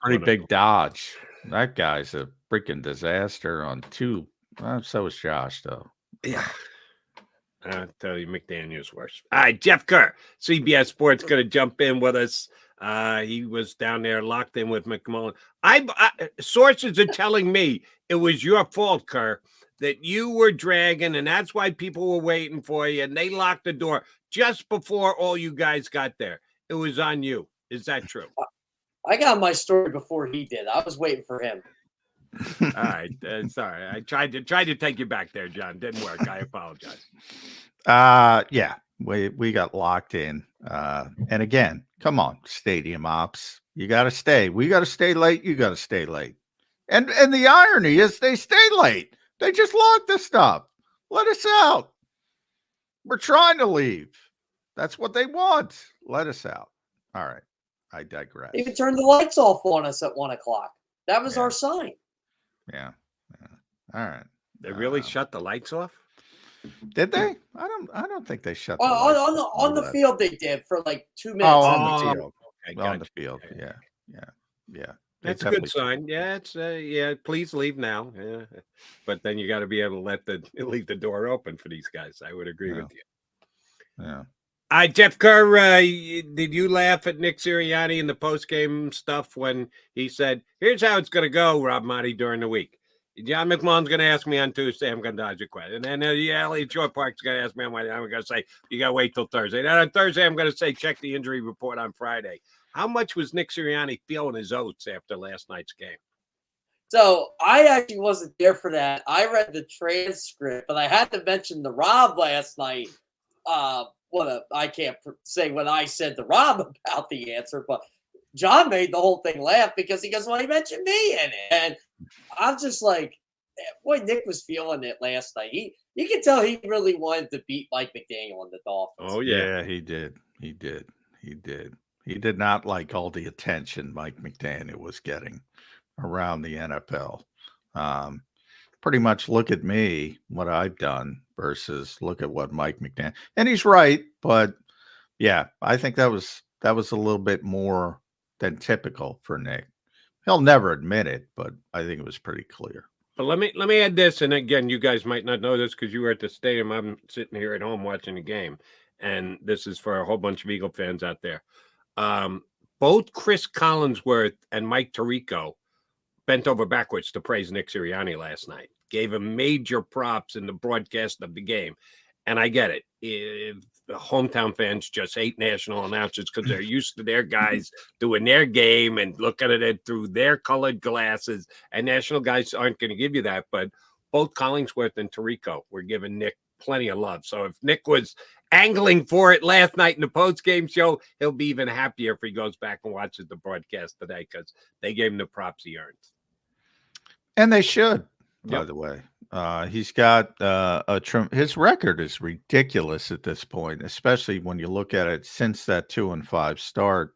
pretty big dodge. That guy's a freaking disaster on two. So is Josh, though. Yeah. I'll tell you, McDaniel's worse. All right, Jeff Kerr, CBS Sports, going to jump in with us. He was down there locked in with McMullen. Sources are telling me it was your fault, Kerr, that you were dragging, and that's why people were waiting for you, and they locked the door just before all you guys got there. It was on you. Is that true? I got my story before he did. I was waiting for him. All right. Sorry. I tried to take you back there, John. Didn't work. I apologize. Yeah. We got locked in. And again, come on, stadium ops. You gotta stay. We gotta stay late. You gotta stay late. And the irony is they stay late. They just locked us up. Let us out. We're trying to leave. That's what they want. Let us out. All right. I digress. They even turned the lights off on us at 1 o'clock. That was our sign. Yeah. All right. They really shut the lights off? Did they? I don't think they shut. On the field they did for like 2 minutes. Oh, on the field. Okay, on the field. Yeah. That's a good sign. Yeah, it's please leave now. Yeah. But then you got to be able to leave the door open for these guys. I would agree with you. Yeah. Jeff Kerr, did you laugh at Nick Sirianni in the post-game stuff when he said, "Here's how it's going to go, Rob Monty, during the week. John McMullen's going to ask me on Tuesday. I'm going to dodge a question. And then Elliot Short Park's going to ask me on Wednesday. I'm going to say, you got to wait till Thursday. And then on Thursday, I'm going to say, check the injury report on Friday." How much was Nick Sirianni feeling his oats after last night's game? So I actually wasn't there for that. I read the transcript, but I had to mention to Rob last night. I can't say what I said to Rob about the answer, but John made the whole thing laugh because he goes, "Well, he mentioned me in it." And I'm just like, boy, Nick was feeling it last night. You can tell he really wanted to beat Mike McDaniel and the Dolphins. Oh, yeah. Yeah, he did. He did not like all the attention Mike McDaniel was getting around the NFL. Pretty much look at me, what I've done versus look at what Mike McDaniel. And he's right, but yeah, I think that was a little bit more than typical for Nick. He'll never admit it, but I think it was pretty clear. But let me add this, and again, you guys might not know this because you were at the stadium. I'm sitting here at home watching the game, and this is for a whole bunch of Eagle fans out there. Both Chris Collinsworth and Mike Tirico bent over backwards to praise Nick Sirianni last night. Gave him major props in the broadcast of the game. And I get it. If the hometown fans just hate national announcers because they're used to their guys doing their game and looking at it through their colored glasses. And national guys aren't going to give you that. But both Collinsworth and Tirico were giving Nick plenty of love. So if Nick was angling for it last night in the post-game show, he'll be even happier if he goes back and watches the broadcast today because they gave him the props he earns. And they should, by the way. He's got his record is ridiculous at this point, especially when you look at it since that 2-5 start.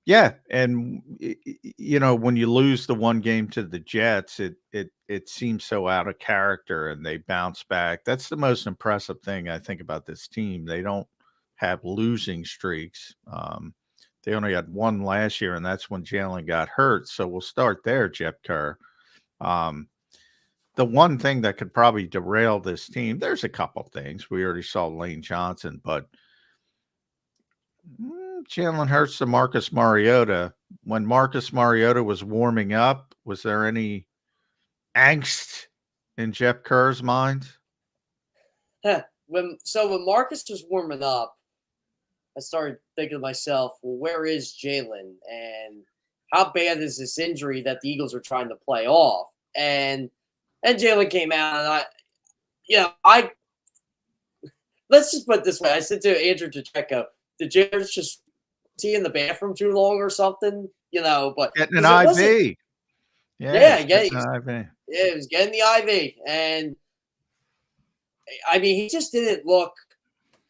Yeah, and when you lose the one game to the Jets, it seems so out of character, and they bounce back. That's the most impressive thing I think about this team. They don't have losing streaks. They only had one last year, and that's when Jalen got hurt. So we'll start there, Jeff Kerr. The one thing that could probably derail this team, there's a couple things. We already saw Lane Johnson, but Jalen Hurts to Marcus Mariota. When Marcus Mariota was warming up, was there any angst in Jeff Kerr's mind? When Marcus was warming up, I started thinking to myself, well, where is Jalen? And how bad is this injury that the Eagles are trying to play off? And Jalen came out, and let's just put it this way. I said to Andrew Pacheco, did Jalen just see in the bathroom too long or something? But getting an IV. He was getting the IV. And I mean, he just didn't look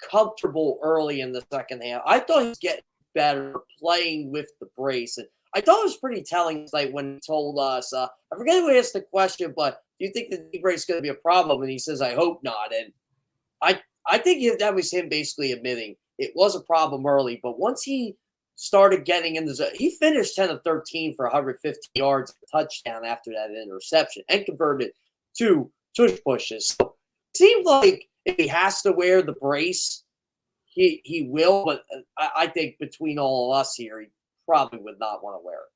comfortable early in the second half. I thought he was getting better playing with the brace. And I thought it was pretty telling, like when he told us, I forget who asked the question, but do you think the knee brace is going to be a problem? And he says, I hope not. And I think that was him basically admitting it was a problem early, but once he started getting in the zone. He finished 10 of 13 for 150 yards, a touchdown after that interception, and converted 2 tush pushes. So it seemed like if he has to wear the brace, he will. But I think between all of us here, he probably would not want to wear it.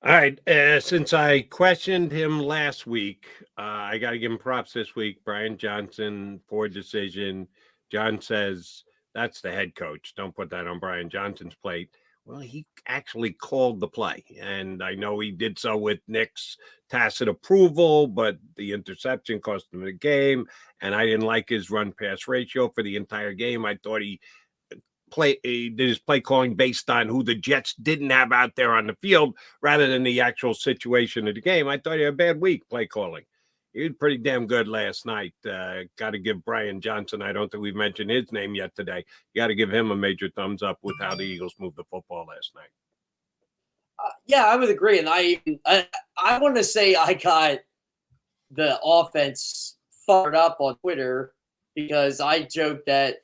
All right. Since I questioned him last week, I got to give him props this week. Brian Johnson, poor decision. John says that's the head coach. Don't put that on Brian Johnson's plate. Well, he actually called the play, and I know he did so with Nick's tacit approval, but the interception cost him the game, and I didn't like his run-pass ratio for the entire game. I thought he did his play calling based on who the Jets didn't have out there on the field rather than the actual situation of the game. I thought he had a bad week play calling. He was pretty damn good last night. Got to give Brian Johnson, I don't think we've mentioned his name yet today. You got to give him a major thumbs up with how the Eagles moved the football last night. Yeah, I would agree. And I want to say I got the offense fired up on Twitter because I joked that,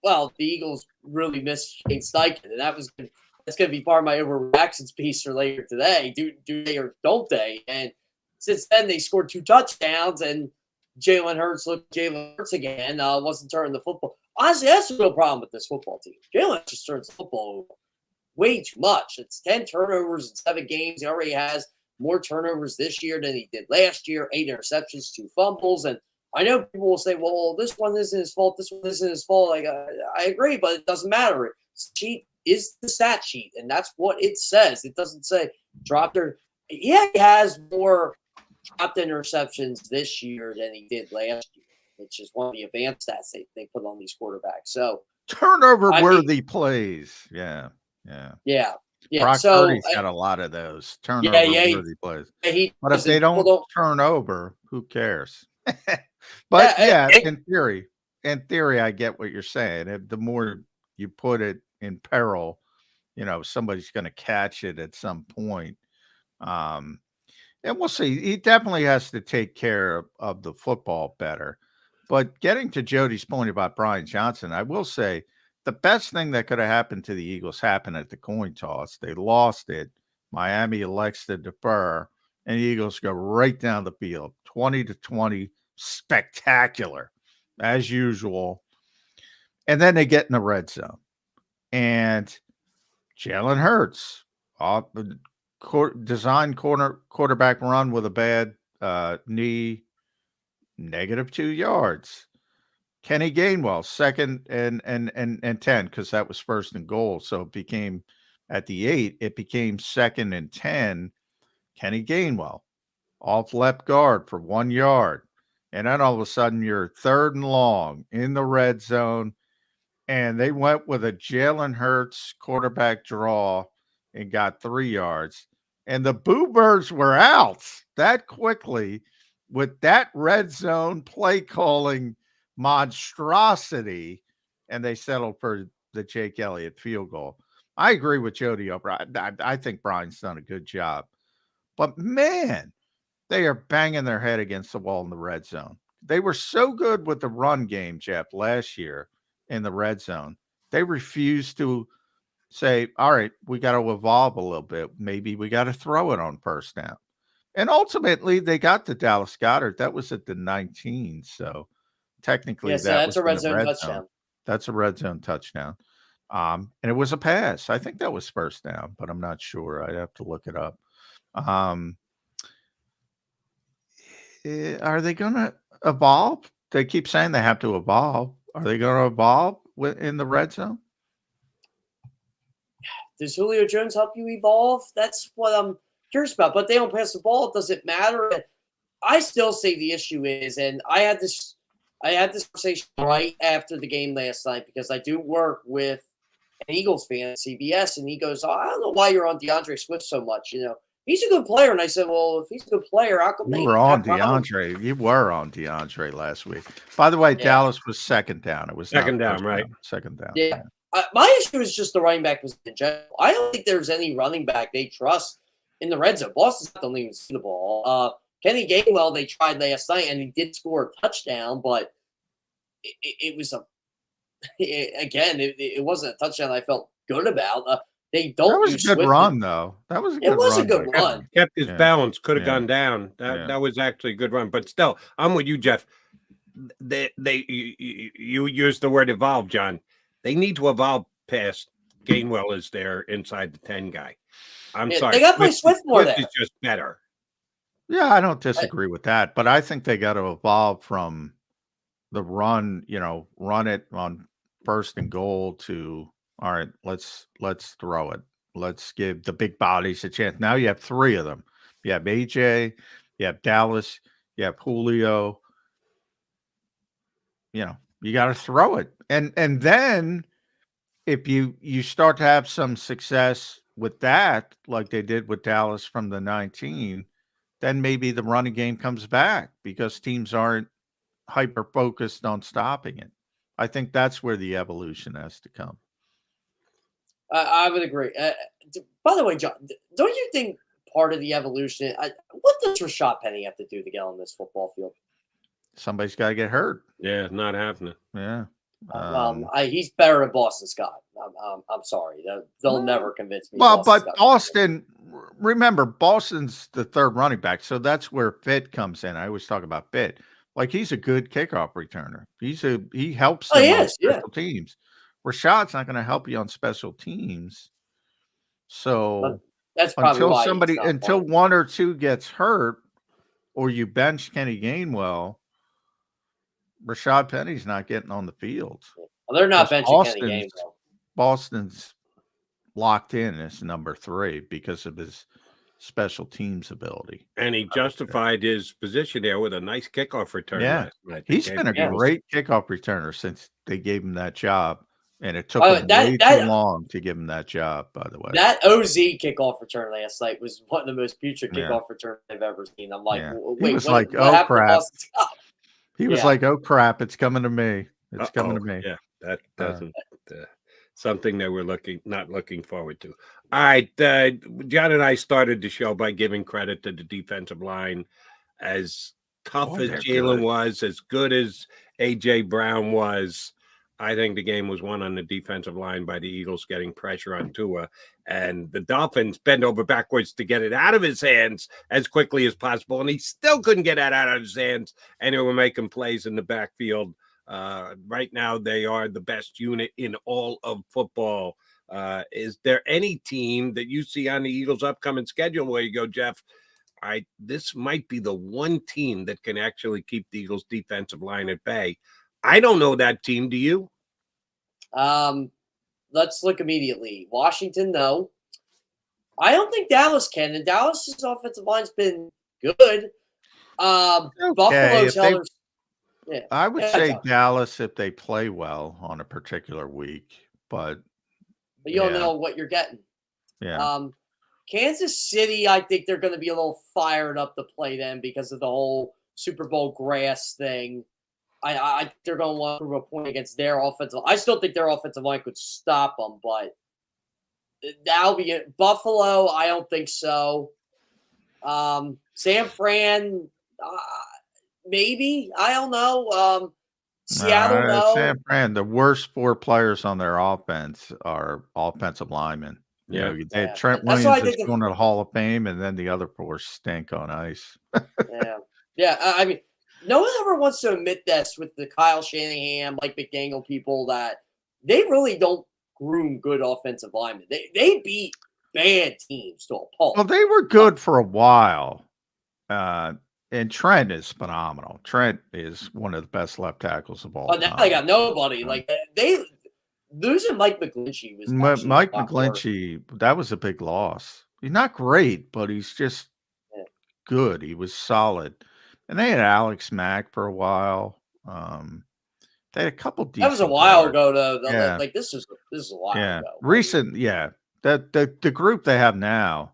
well, the Eagles really missed Shane Steichen, and that's going to be part of my overreactions piece for later today. Do they or don't they? And since then, they scored 2 touchdowns, and Jalen Hurts looked Jalen Hurts again. Wasn't turning the football. Honestly, that's the real problem with this football team. Jalen just turns the football over way too much. It's 10 turnovers in 7 games. He already has more turnovers this year than he did last year. 8 interceptions, 2 fumbles, and I know people will say, well, this one isn't his fault. This one isn't his fault. Like, I agree, but it doesn't matter. Sheet is the stat sheet, and that's what it says. It doesn't say dropped her. Yeah, he has more dropped interceptions this year than he did last year, which is one of the advanced stats they put on these quarterbacks. So turnover-worthy plays. Yeah. Brock Purdy's got a lot of those turnover-worthy plays. But if they don't turn over, who cares? But in theory, I get what you're saying. The more you put it in peril, somebody's going to catch it at some point. And we'll see. He definitely has to take care of the football better. But getting to Jody's point about Brian Johnson, I will say the best thing that could have happened to the Eagles happened at the coin toss. They lost it. Miami elects to defer, and the Eagles go right down the field, 20-20. Spectacular as usual. And then they get in the red zone, and Jalen Hurts design quarterback run with a bad knee, -2 yards. Kenny Gainwell, 2nd and 10, because that was 1st and goal. So it became at the 8, it became 2nd and 10. Kenny Gainwell off left guard for 1 yard. And then all of a sudden, you're 3rd and long in the red zone. And they went with a Jalen Hurts quarterback draw and got 3 yards. And the Boo Birds were out that quickly with that red zone play calling monstrosity. And they settled for the Jake Elliott field goal. I agree with Jody over. I think Brian's done a good job. But, man, they are banging their head against the wall in the red zone. They were so good with the run game, Jeff, last year in the red zone. They refused to say, all right, we got to evolve a little bit. Maybe we got to throw it on 1st down. And ultimately, they got to Dallas Goedert. That was at the 19. So technically, that's a red zone touchdown. That's a red zone touchdown. And it was a pass. I think that was 1st down, but I'm not sure. I'd have to look it up. Are they going to evolve? They keep saying they have to evolve. Are they going to evolve in the red zone? Does Julio Jones help you evolve? That's what I'm curious about. But they don't pass the ball. Does it matter? I still say the issue is, and I had this conversation right after the game last night because I do work with an Eagles fan at CBS, and he goes, I don't know why you're on DeAndre Swift so much. He's a good player. And I said, well, if he's a good player, how come you were on DeAndre? You were on DeAndre last week. By the way, Dallas was 2nd down. It was 2nd down, right? 2nd down. Yeah. My issue is just the running back was in general. I don't think there's any running back they trust in the red zone. Boston's not even see the ball. Kenny Gainwell, they tried last night, and he did score a touchdown, but it was it wasn't a touchdown I felt good about. They don't That was use a good Swift. run, though. That was a It good was a run. good by run. him. Kept his Yeah. balance, could have Yeah. gone down. That was actually a good run. But still, I'm with you, Jeff. You used the word evolve, John. They need to evolve past Gainwell is their inside the 10 guy. I'm Yeah, sorry. they got to play Swift more Swift there. is just better. Yeah, I don't disagree with that, but I think they got to evolve from the run, run it on first and goal to, all right, let's throw it. Let's give the big bodies a chance. Now you have three of them. You have AJ, you have Dallas, you have Julio. You got to throw it. And then if you start to have some success with that, like they did with Dallas from the 19, then maybe the running game comes back because teams aren't hyper focused on stopping it. I think that's where the evolution has to come. I would agree. By the way, John, don't you think part of the evolution? What does Rashad Penny have to do to get on this football field? Somebody's got to get hurt. Yeah, not happening. Yeah. He's better than Boston Scott. I'm sorry. They'll never convince me. Well, but Scott Boston, remember, Boston's the third running back, so that's where Fit comes in. I always talk about Fit. Like, he's a good kickoff returner. He helps them on special teams. Rashad's not going to help you on special teams. So that's probably until one or two gets hurt, or you bench Kenny Gainwell, Rashad Penny's not getting on the field. Well, they're not benching Kenny Gainwell. Boston's locked in as number 3 because of his special teams ability. And he justified his position there with a nice kickoff return last night. He's been a great kickoff returner since they gave him that job. And it took him way too long to give him that job, by the way. That OZ kickoff return last night was one of the most putrid kickoff returns I've ever seen. I'm like, wait, he was like, oh, crap. He was like, oh, crap, it's coming to me. It's coming to me. Yeah, that doesn't something that we're not looking forward to. All right, John and I started the show by giving credit to the defensive line. As tough as Jalen was, as good as AJ Brown was, I think the game was won on the defensive line by the Eagles getting pressure on Tua, and the Dolphins bend over backwards to get it out of his hands as quickly as possible, and he still couldn't get it out of his hands, and they were making plays in the backfield. Right now, they are the best unit in all of football. Is there any team that you see on the Eagles' upcoming schedule where you go, Jeff, all right, this might be the one team that can actually keep the Eagles' defensive line at bay? I don't know that team. Do you? Let's look immediately. Washington, no. I don't think Dallas can. And Dallas's offensive line's been good. Buffalo's held. I would say Dallas if they play well on a particular week, but you don't know what you're getting. Yeah. Kansas City, I think they're going to be a little fired up to play them because of the whole Super Bowl grass thing. I think they're going to want to prove a point against their offensive. I still think their offensive line could stop them, but that'll be it. Buffalo, I don't think so. San Fran, maybe. I don't know. Seattle, no. San Fran, the worst 4 players on their offense are offensive linemen. They had Trent Williams is going to the Hall of Fame, and then the other 4 stink on ice. I mean, no one ever wants to admit this with the Kyle Shanahan, Mike McDaniel people that they really don't groom good offensive linemen. They beat bad teams to a pulp. Well, they were good for a while. And Trent is phenomenal. Trent is one of the best left tackles of all time. Now they got nobody. Like they losing Mike McGlinchey was Mike McGlinchey. That was a big loss. He's not great, but he's just good. He was solid. And they had Alex Mack for a while. They had a couple decent. That was a while ago, though. Like this is a while ago. Recent, That the group they have now.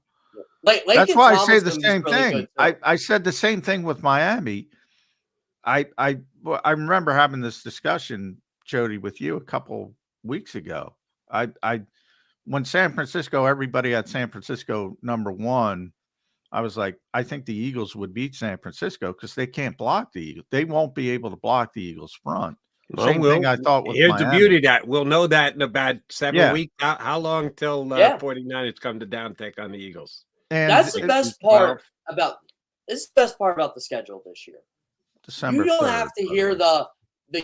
That's why I say the same thing. I said the same thing with Miami. I remember having this discussion, Jody, with you a couple weeks ago. When San Francisco, everybody had San Francisco number 1. I was like, I think the Eagles would beat San Francisco because they can't block the Eagles. They won't be able to block the Eagles front. Well, Same thing I thought with here's the Miami. beauty of that we'll know that in about 7 weeks. How long till 49ers come to down take on the Eagles? And that's the best part about the schedule this year. December you don't 3rd, have to hear the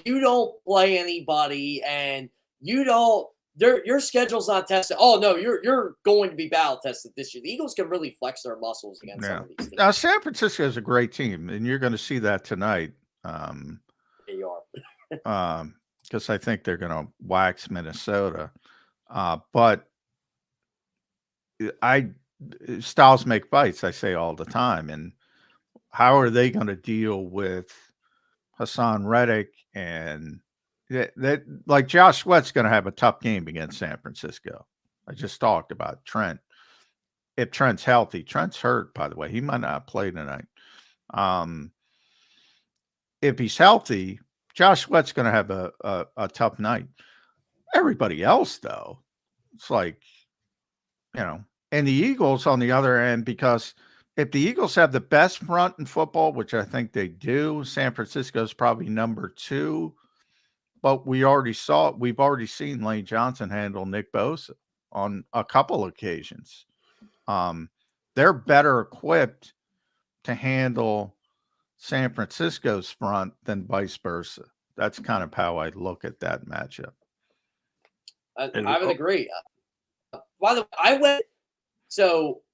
you don't play anybody and you don't your schedule's not tested. Oh no, you're going to be battle tested this year. The Eagles can really flex their muscles against some of these teams. Now San Francisco is a great team, and you're going to see that tonight. They are. Because I think they're going to wax Minnesota. But styles make fights, I say all the time. And how are they going to deal with Hassan Reddick and that like Josh Sweat's going to have a tough game against San Francisco. I just talked about Trent. If Trent's healthy, Trent's hurt, by the way. He might not play tonight. If he's healthy, Josh Sweat's going to have a tough night. Everybody else, though, it's like, and the Eagles on the other end, because if the Eagles have the best front in football, which I think they do, San Francisco's probably number 2. But we've already seen Lane Johnson handle Nick Bosa on a couple occasions. They're better equipped to handle San Francisco's front than vice versa. That's kind of how I look at that matchup. I would agree. By the way,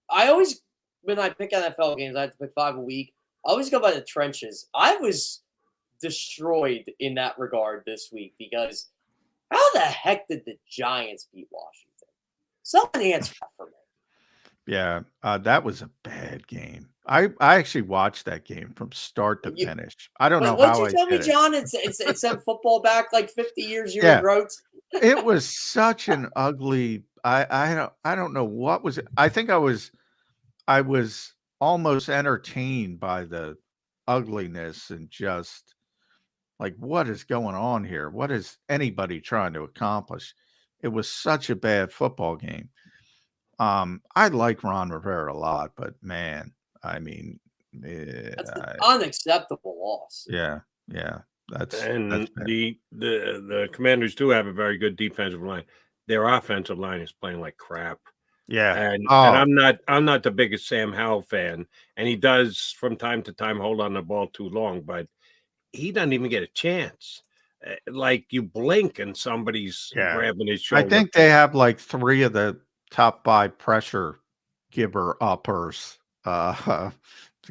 I always, when I pick NFL games, I have to pick 5 a week. I always go by the trenches. I was destroyed in that regard this week because how the heck did the Giants beat Washington? Someone answer that for me. Yeah, that was a bad game. I actually watched that game from start to finish. I don't know how I did it. What you tell me, John? It's sent football back like 50 years. You wrote. It was such an ugly. I don't know what was it. I think I was almost entertained by the ugliness and just like, what is going on here? What is anybody trying to accomplish? It was such a bad football game. I like Ron Rivera a lot, but man, I mean, that's an unacceptable loss. Yeah. That's the Commanders do have a very good defensive line. Their offensive line is playing like crap. Yeah, and I'm not the biggest Sam Howell fan, and he does from time to time hold on the ball too long, but he doesn't even get a chance. Like you blink and somebody's grabbing his shoulder. I think they have like 3 of the top 5 pressure giver uppers. The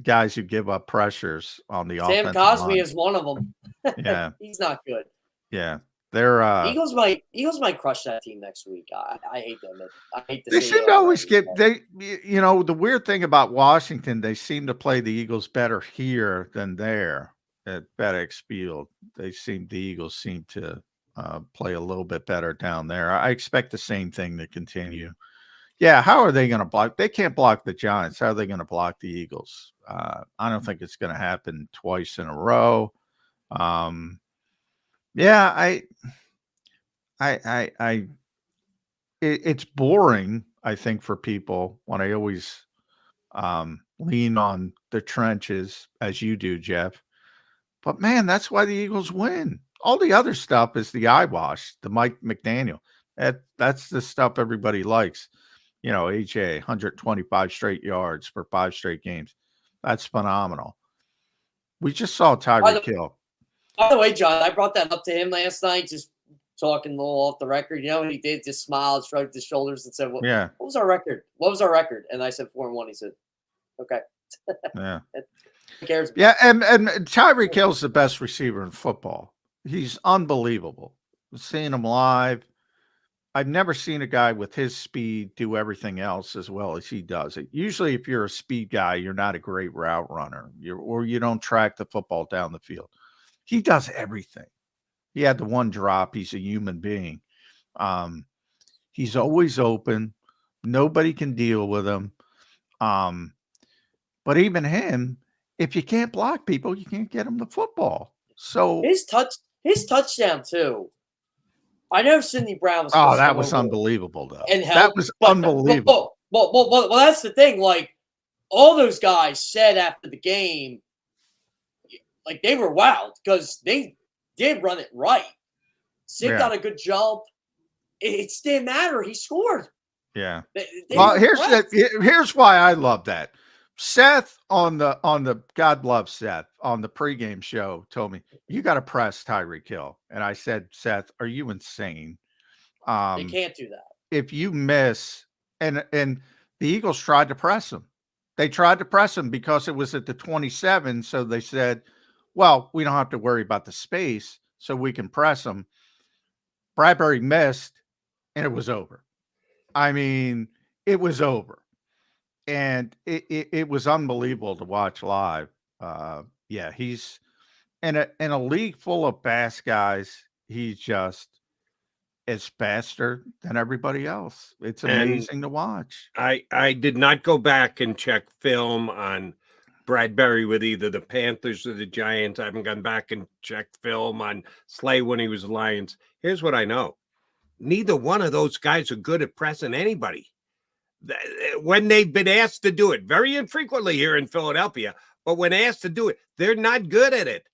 guys who give up pressures on the offense. Sam Cosmi is one of them. Yeah, he's not good. Yeah, they're Eagles might crush that team next week. I hate them. I hate to they say seem to always get the weird thing about Washington, they seem to play the Eagles better here than there at FedEx Field. The Eagles seem to play a little bit better down there. I expect the same thing to continue. Yeah, how are they going to block? They can't block the Giants. How are they going to block the Eagles? I don't think it's going to happen twice in a row. It's boring, I think, for people when I always lean on the trenches as you do, Jeff. But man, that's why the Eagles win. All the other stuff is the eyewash, the Mike McDaniel. That's the stuff everybody likes. AJ, 125 straight yards for 5 straight games. That's phenomenal. We just saw Tyreek Hill. By the way, John, I brought that up to him last night, just talking a little off the record. You know what he did? Just smiled, shrugged his shoulders, and said, what was our record? What was our record? And I said 4-1. He said, okay. Yeah. Who cares? Yeah, and Tyreek Hill's the best receiver in football. He's unbelievable. Seeing him live, I've never seen a guy with his speed do everything else as well as he does it. Usually, if you're a speed guy, you're not a great route runner, or you don't track the football down the field. He does everything. He had the one drop. He's a human being. He's always open. Nobody can deal with him. But even him, if you can't block people, you can't get him the football. So his touchdown too. I know Sidney Brown was. Oh, that was unbelievable, though. And that was unbelievable. Well, that's the thing. Like all those guys said after the game, like they were wild because they did run it right. Sid Yeah. got a good jump. It didn't matter. He scored. Yeah. They Well, were pressed. here's why I love that. Seth on the God love Seth on the pregame show told me you got to press Tyreek Hill, and I said, Seth, are you insane? They can't do that. If you miss, and the Eagles tried to press him. They tried to press him because it was at the 27. So they said, well, we don't have to worry about the space, so we can press him. Bradbury missed, and it was over. I mean, it was over. And it was unbelievable to watch live. Yeah, he's in a league full of fast guys. He's just is faster than everybody else. It's amazing to watch. I did not go back and check film on Bradbury with either the Panthers or the Giants. I haven't gone back and checked film on Slay when he was the Lions. Here's what I know. Neither one of those guys are good at pressing anybody. When they've been asked to do it, very infrequently here in Philadelphia, but when asked to do it, they're not good at it.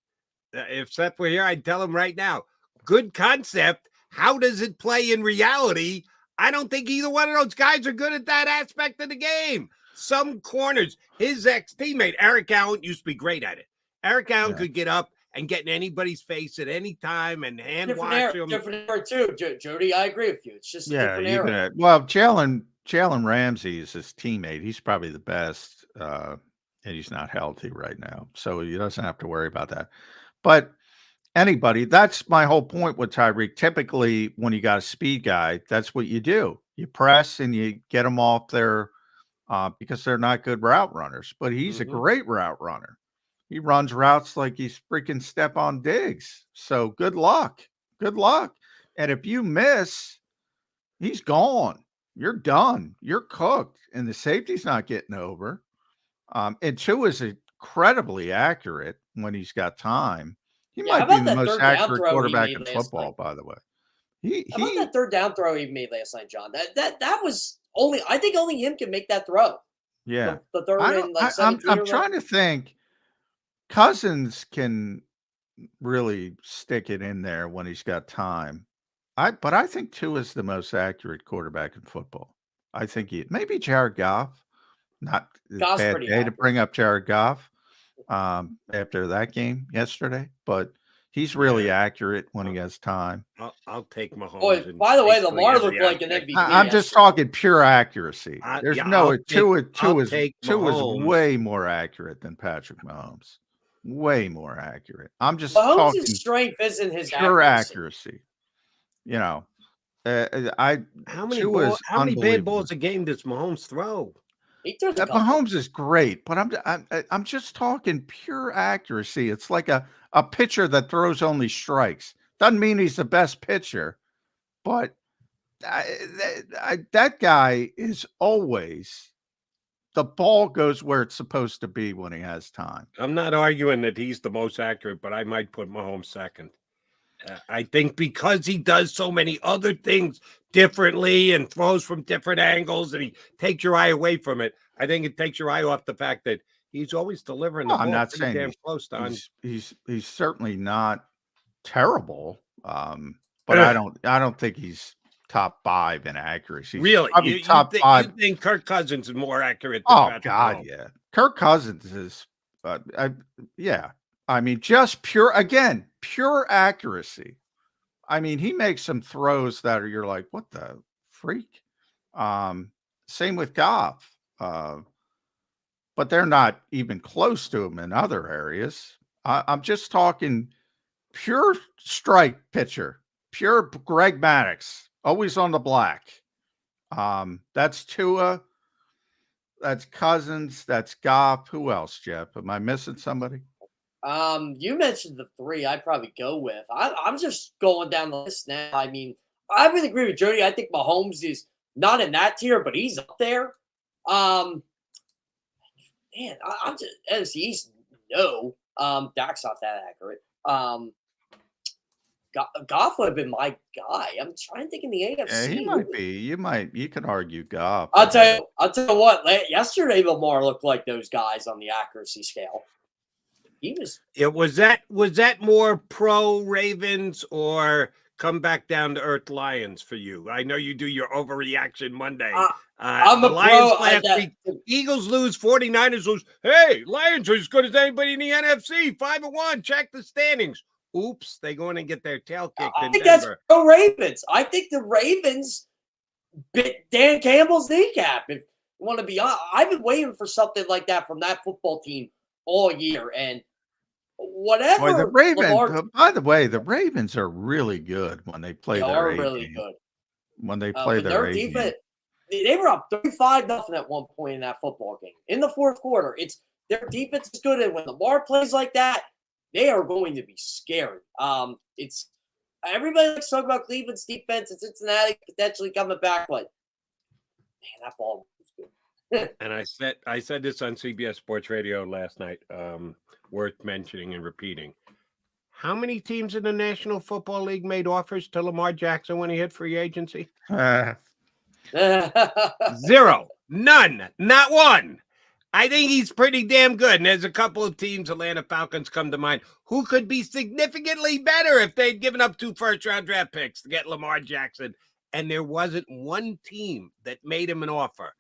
If Seth were here, I'd tell him right now, good concept. How does it play in reality? I don't think either one of those guys are good at that aspect of the game. Some corners, his ex-teammate, Eric Allen, used to be great at it. Eric Allen could get up and get in anybody's face at any time and hand watch him. Different era too, Jody. I agree with you. It's just a different era. Well, Jalen Ramsey is his teammate. He's probably the best, and he's not healthy right now, so he doesn't have to worry about that. But anybody, that's my whole point with Tyreek. Typically, when you got a speed guy, that's what you do. You press and you get them off there because they're not good route runners. But he's a great route runner. He runs routes like he's freaking Stephon Diggs. So good luck. Good luck. And if you miss, he's gone. You're done. You're cooked. And the safety's not getting over. And Tua is incredibly accurate when he's got time. He might be the most accurate quarterback in football, by the way. How about that third down throw he made last night, John? That was only, I think only him can make that throw. Yeah. The third and like I'm trying to think. Cousins can really stick it in there when he's got time. But I think Tua is the most accurate quarterback in football. I think maybe Jared Goff. Not a bad day to bring up Jared Goff after that game yesterday, but he's really accurate when he has time. I'll take Mahomes. Oh, by the way, Lamar looked like an MVP. I'm just talking pure accuracy. There's Tua is way more accurate than Patrick Mahomes. Way more accurate. I'm just talking strength isn't his pure accuracy. You know, how many bad balls a game does Mahomes throw? Mahomes is great, but I'm just talking pure accuracy. It's like a pitcher that throws only strikes. Doesn't mean he's the best pitcher, but that guy is always, the ball goes where it's supposed to be when he has time. I'm not arguing that he's the most accurate, but I might put Mahomes second. I think because he does so many other things differently and throws from different angles and he takes your eye away from it, I think it takes your eye off the fact that he's always delivering the ball. I'm not saying damn close to he's certainly not terrible, but I don't think he's top 5 in accuracy. Really? Top 5. You think Kirk Cousins is more accurate than Patrick Mahomes? Yeah. Kirk Cousins is, yeah. I mean, just pure accuracy. I mean, he makes some throws that you're like, what the freak? Same with Goff. But they're not even close to him in other areas. I'm just talking pure strike pitcher, pure Greg Maddux, always on the black. That's Tua. That's Cousins. That's Goff. Who else, Jeff? Am I missing somebody? You mentioned the 3 I'd probably go with. I'm just going down the list now. I mean, I would agree with Jody. I think Mahomes is not in that tier, but he's up there. Man, I'm just NFC East. No, Dak's not that accurate. Goff would have been my guy. I'm trying to think in the AFC. Yeah, he might be. You could argue Goff. I'll tell you what. Yesterday, Lamar looked like those guys on the accuracy scale. He was. Was that more pro Ravens or come back down to earth Lions for you? I know you do your overreaction Monday. I'm the a Lions pro. last week. Eagles lose, 49ers lose. Hey, Lions are as good as anybody in the NFC. 5-1. Check the standings. Oops, they go in and get their tail kicked I in think Denver. that's pro Ravens. I think the Ravens bit Dan Campbell's kneecap. If you want to be honest, I've been waiting for something like that from that football team all year. And whatever. Boy, the Ravens. Lamar, By the way, the Ravens are really good when they play they their are A really game. good. When they play their their A game. defense, they were up 35-0 at one point in that football game. In the fourth quarter, it's their defense is good, and when Lamar plays like that, they are going to be scary. It's everybody likes to talk about Cleveland's defense and Cincinnati potentially coming back, but man, that ball was good. And I said this on CBS Sports Radio last night. Worth mentioning and repeating. How many teams in the National Football League made offers to Lamar Jackson when he hit free agency? 0. None. Not one. I think he's pretty damn good. And there's a couple of teams, Atlanta Falcons come to mind, who could be significantly better if they'd given up 2 first-round draft picks to get Lamar Jackson. And there wasn't one team that made him an offer.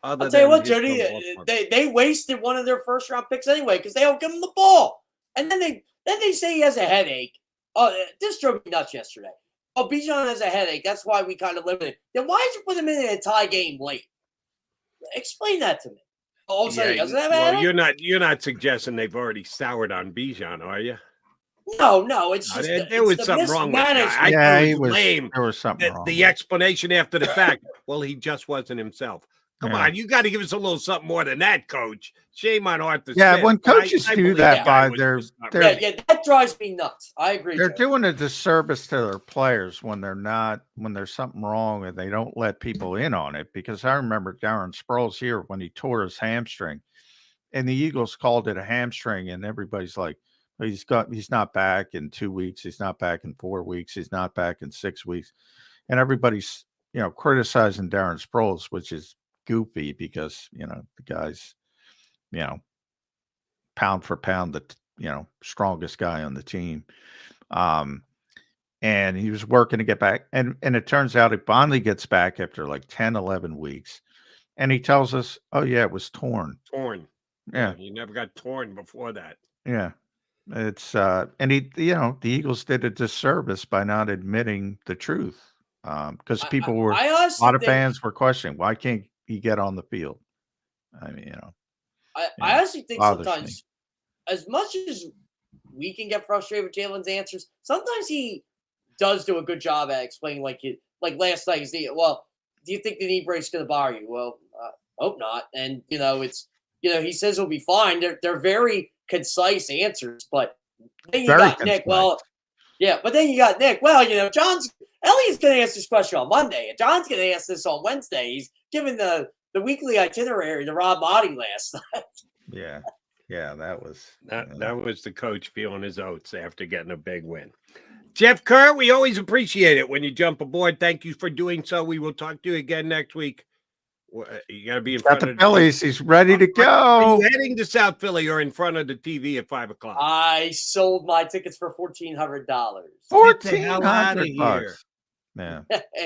I'll tell you what, Jody, they wasted one of their first-round picks anyway because they don't give him the ball. And then they say he has a headache. Oh, this drove me nuts yesterday. Oh, Bijan has a headache. That's why we kind of limited. Then why did you put him in a tie game late? Explain that to me. All of a sudden, he doesn't have a headache? You're not suggesting they've already soured on Bijan, are you? No, it's just there was something wrong with that. I thought it was lame. There was something wrong. The explanation after the fact, well, he just wasn't himself. Come on, you got to give us a little something more than that, Coach. Shame on Arthur Smith. When coaches do that, that drives me nuts. I agree. They're doing a disservice to their players when there's something wrong and they don't let people in on it. Because I remember Darren Sproles here when he tore his hamstring, and the Eagles called it a hamstring, and everybody's like, he's not back in 2 weeks, he's not back in 4 weeks, he's not back in 6 weeks, and everybody's criticizing Darren Sproles, which is goofy because the guy's pound for pound the strongest guy on the team, and he was working to get back, and it turns out he finally gets back after like 10-11 weeks, and he tells us, oh yeah, it was torn. Yeah, he never got torn before that. Yeah, it's and the Eagles did a disservice by not admitting the truth, because people were a lot of fans were questioning, why can't he get on the field? I mean, I honestly think sometimes, as much as we can get frustrated with Jalen's answers, sometimes he does do a good job at explaining, like last night. Well, do you think the knee brace is going to bother you? Well, hope not. And he says he'll be fine. They're very concise answers, but then you got Nick. Well, yeah, but then you got Nick. Well, Elliott's going to answer this question on Monday, and John's going to ask this on Wednesday. He's given the weekly itinerary to Rob Motti last night. Yeah, that was the coach feeling his oats after getting a big win. Jeff Kerr, we always appreciate it when you jump aboard. Thank you for doing so. We will talk to you again next week. You got to be in front of the Phillies. He's ready to go. Are you heading to South Philly or in front of the TV at 5 o'clock? I sold my tickets for $1,400. $1,400. Yeah.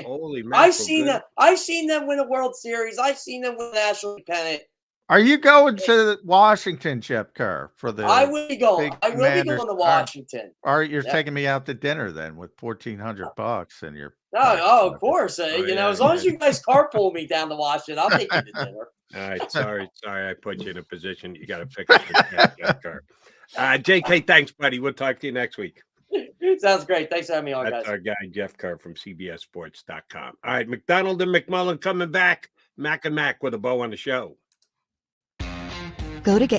Holy man! I've seen them win a World Series. I've seen them win a national pennant. Are you going to Washington, Jeff Kerr, for the? I will be going. I will be going to Washington. All right, you're taking me out to dinner then with $1,400 and you're. Of course. As long as you guys carpool me down to Washington, I'll take you to dinner. All right, sorry, I put you in a position you got to pick up your Jeff Kerr. JK, thanks, buddy. We'll talk to you next week. Sounds great. Thanks for having me on, guys. That's our guy, Jeff Kerr from CBSSports.com. All right, McDonald and McMullen coming back. Mac and Mac with a bow on the show. Go to get